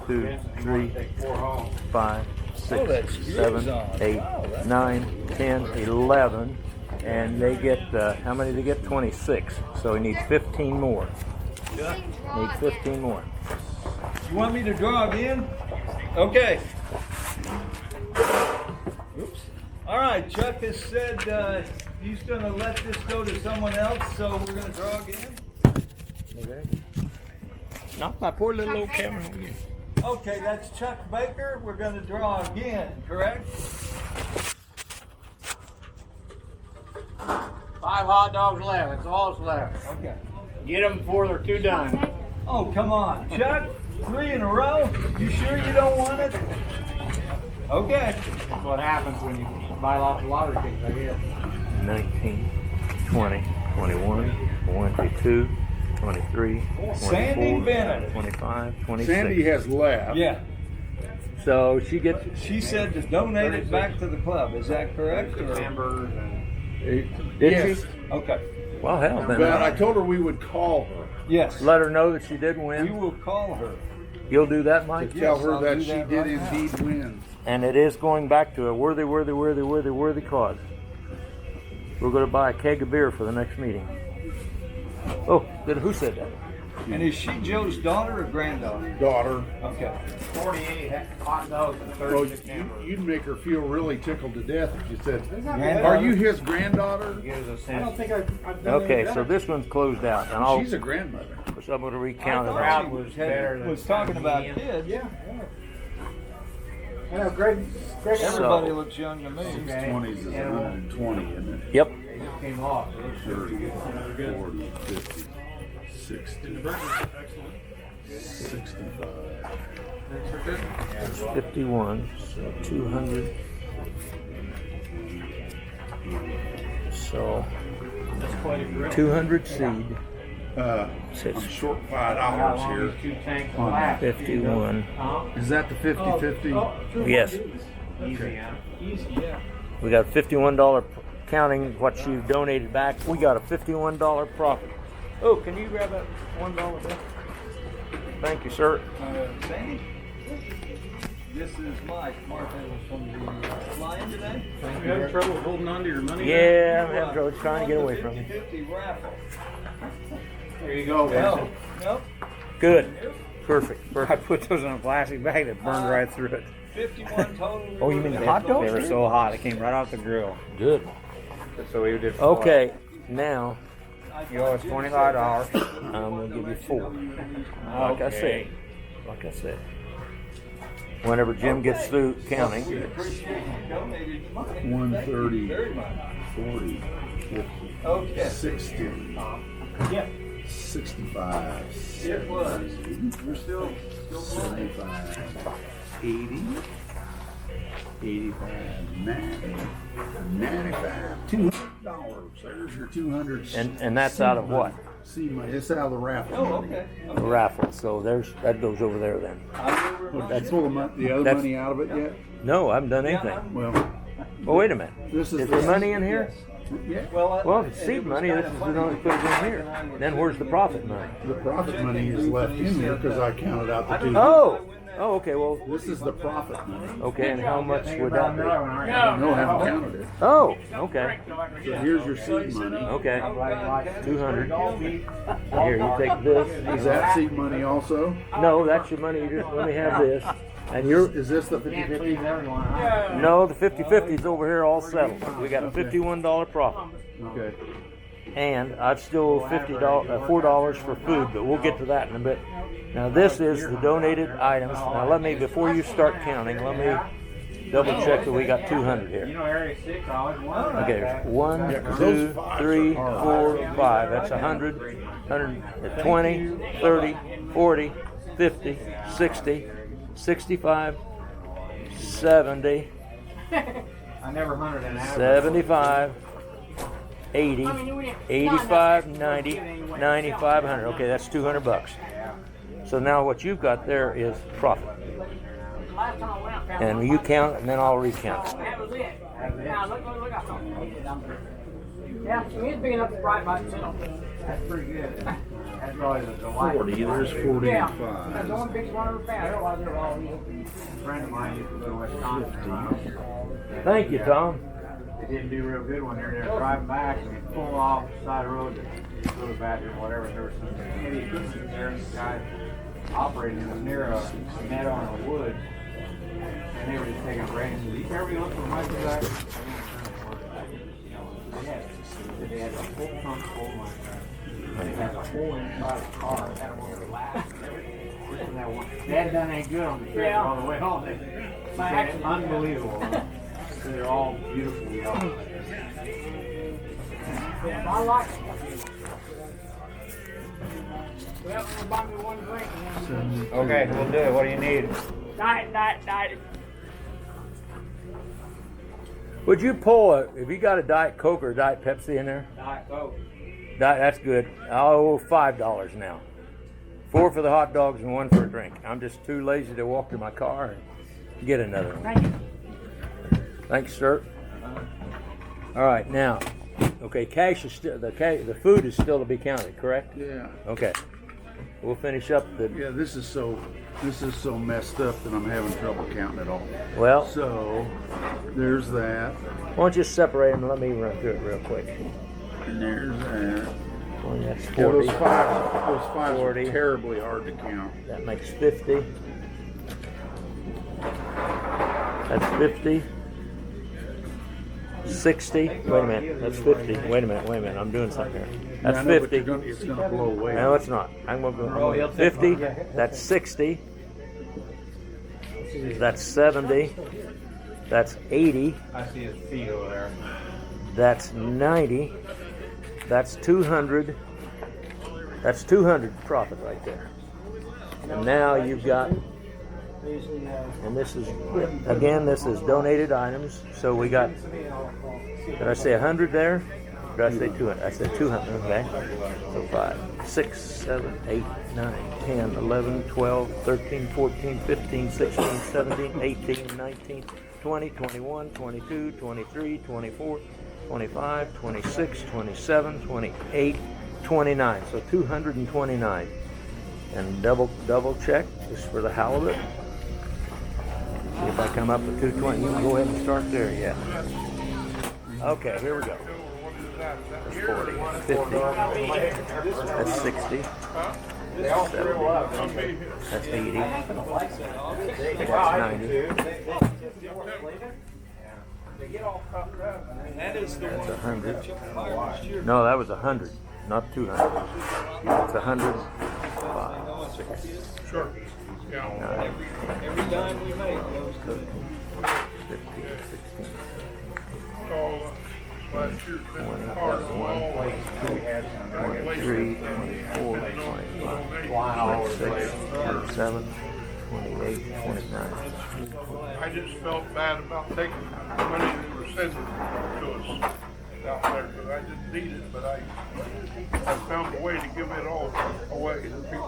2, 3, 5, 6, 7, 8, 9, 10, 11. And they get, how many do they get? 26. So we need 15 more. Need 15 more. You want me to draw again? Okay. Oops. All right, Chuck has said he's going to let this go to someone else, so we're going to draw again. Okay. Not my poor little old camera. Okay, that's Chuck Baker. We're going to draw again, correct? 5 hot dogs left. That's all that's left. Okay. Get them before they're too done. Oh, come on. Chuck, 3 in a row? You sure you don't want it? Okay. That's what happens when you buy lots of lottery tickets, I guess. 19, 20, 21, 22, 23, Sandy 24, Bennett. 25, 26. Sandy has left. Yeah. So she gets, She said to donate it back to the club. Is that correct? Or? Members and did Yes. she? Okay. Well, hell, then But I told her we would call her. Yes. let her know that she did We win. will call her. You'll do that, Mike? Tell Yes, her I'll that do she that did right now. indeed win. And it is going back to a worthy cause. We're going to buy a keg of beer for the next meeting. Oh, who said that? And is she Joe's daughter or granddaughter? Daughter. Okay. 48 hot dogs and Well, 36 hamburgers. you'd make her feel really tickled to death if you said, Granddaughter? "Are you his granddaughter?" Gives us I don't a think I've done Okay, any of so that. this one's closed out, and I'll, She's a grandmother. so I'm going to recount it. crowd all. was better than was talking about Ian. kids. Yeah. I know, Greg. Everybody So- looks young to me. 20s is 120, isn't it? Yep. They just came off. So it looks 30, 40, 50, 60, 65. 51, so 200. So 200 seed, I'm short $5 here. 2 tanks of black. 51. Is that the 50-50? Yes, Easy, huh? Easy, yeah. we got $51 counting what she donated back. We got a $51 profit. Oh, can you grab that $1 bill? Thank you, sir. Sandy? This is Mike. Martha was from the flying today. You having trouble holding on to your money? Yeah, I'm having trouble trying to get away from you. 50 raffle. There you go, No, Vincent. no. Good. Perfect. I Perfect. put those in a plastic bag that burned right through it. 51 total. Oh, you mean the hot dogs? They were so hot, it came right off the grill. Good. So we did. Okay, now You owe us $25. I'm gonna give you 4. Like I said. Like I said. Whenever Jim gets through counting. Appreciate you donated money. 130, Very much. 40, 50, Okay. 60, Yeah. 65, It was. We're still playing. 75, 80, 85, 90, 95, $200. There's your 200. And that's out of what? Seed money. It's out of the raffle Oh, money. okay. The raffle. So that goes over there then. I will remind That's you. full of the other That's- money out of it yet? No, I haven't done anything. Well, Oh, wait a minute. this is Is there money in here? Yeah. Well, if it's seed money, this is only put it in here. Then where's the profit money? The profit money is left in here because I counted out the two. Oh! Oh, okay, well, This is the profit money. okay, and how much would that be? I don't know, I haven't counted it. Oh, okay, So here's your seed money. okay. 200. Here, you take this. Is that seed money also? No, that's your money. You just let me have this. And you're, Is this the 50-50? no, the 50/50 is over here all settled. We got a $51 profit. Okay. And I'd still owe $4 for food, but we'll get to that in a bit. Now this is the donated items. Now let me, before you start counting, let me double check that we got 200 You here. know, Area 6, I always wondered. Okay, there's 1, 2, 3, 4, 5. That's 100, 120, 30, 40, 50, 60, 65, 70, I never hunted an average. 75, 80, 85, 90, 95, 100. Okay, that's $200. So now what you've got there is profit. And you count it, and then I'll recount it. That was it. Now look up something. Yeah, he's big enough to ride by himself. That's pretty good. That's probably the light. 40, there's 40 Yeah. and That's the 5. one big one of the fan. Otherwise, they're all eating. A friend of mine used to go to Wisconsin. Thank you, Tom. They didn't do real good when they were driving back and they pulled off the side of the road to go to the bathroom or whatever. There was some heavy equipment there and the guy operating was near a meadow in the woods. And they were just taking a break and said, "You ever look for my back?" They had a full trunk full of money. They had a whole inside of the car. They had them on the lap. They hadn't done any good on the trip all the way home. It's unbelievable. They're all beautiful yellow. Yeah, I like it. Well, we'll buy me one drink and then Okay, we'll do it. What do you need? diet. Would you pull if you got a Diet Coke or a Diet Pepsi in there? Diet Coke. That's good. I'll owe $5 now. 4 for the hot dogs and 1 for a drink. I'm just too lazy to walk to my car and get another one. Thank you. Thanks, sir. All right, now, okay, cash is still the food is still to be counted, correct? Yeah. Okay, we'll finish up the. Yeah, this is so messed up that I'm having trouble counting it all. Well, So, there's that. why don't you separate them and let me run through it real quick. And there's that. Well, that's Yeah, 40. those fives 40. are terribly hard to count. That makes 50. That's 50. 60. Wait a minute. That's 50. Wait a minute. I'm doing something here. That's Yeah, I know, but 50. it's gonna blow away. No, it's not. I'm going to go 50. That's 60. That's 70. That's 80. I see his feet over there. That's 90. That's 200. That's 200 profit right there. And now you've got, and this is, again, this is donated items. So we got, did I say 100 there? Did I say 200? I said 200, okay. So 5, 6, 7, 8, 9, 10, 11, 12, 13, 14, 15, 16, 17, 18, 19, 20, 21, 22, 23, 24, 25, 26, 27, 28, 29. So 229. And double check just for the halibut. See if I come up with 220. You can go ahead and start there, yeah. Okay, here we go. That's 40, 50, that's 60, that's 70, that's 80, that's 90, that's 100. No, that was 100, not 200. That's 100, 5, 6, Sure. Yeah. 9, Every dime we make goes 13, 15, 16, So, last year's been 20, hard. 21, 23, 24, 25, 26, 27, 28, 29. I just felt bad about taking the money that was sending to us out there, because I didn't need it, but I found a way to give it all away to people.